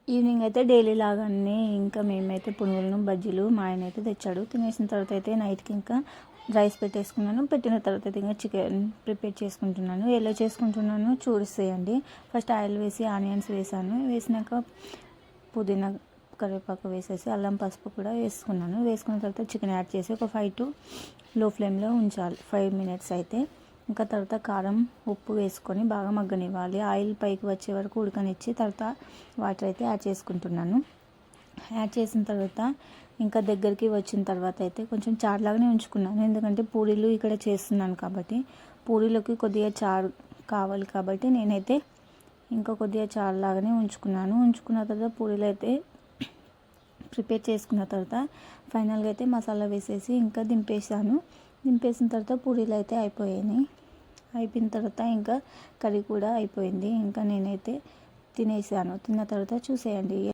Evening అయితే daily లాగానే ఇంకా మేమైతే పునుగులను బజ్జీలు మా ఆయన అయితే తెచ్చాడు. తినేసిన తర్వాత అయితే నైట్కి ఇంకా రైస్ పెట్టేసుకున్నాను. పెట్టిన తర్వాత అయితే ఇంకా చికెన్ ప్రిపేర్ చేసుకుంటున్నాను. ఎలా చేసుకుంటున్నాను చూసేయండి. ఫస్ట్ ఆయిల్ వేసి ఆనియన్స్ వేసాను. వేసినాక పుదీనా కరివేపాకు వేసేసి అల్లం పసుపు కూడా వేసుకున్నాను. వేసుకున్న తర్వాత చికెన్ యాడ్ చేసి ఒక 5 to లో ఫ్లేమ్లో ఉంచాలి 5 minutes అయితే. ఇంకా తర్వాత కారం ఉప్పు వేసుకొని బాగా మగ్గనివ్వాలి. ఆయిల్ పైకి వచ్చే వరకు ఉడకనిచ్చి తర్వాత వాటర్ అయితే యాడ్ చేసుకుంటున్నాను. యాడ్ చేసిన తర్వాత ఇంకా దగ్గరికి వచ్చిన తర్వాత అయితే కొంచెం చారులాగానే ఉంచుకున్నాను. ఎందుకంటే పూరీలు ఇక్కడ చేస్తున్నాను కాబట్టి పూరీలోకి కొద్దిగా చారు కావాలి కాబట్టి నేనైతే ఇంకా కొద్దిగా చారులాగానే ఉంచుకున్న తర్వాత పూరీలు అయితే ప్రిపేర్ చేసుకున్న తర్వాత ఫైనల్గా అయితే మసాలా వేసేసి ఇంకా దింపేసిన తర్వాత పూరీలు అయితే అయిపోయిన తర్వాత ఇంకా కర్రీ కూడా అయిపోయింది. ఇంకా నేనైతే తినేసాను. తిన్న తర్వాత చూసేయండి.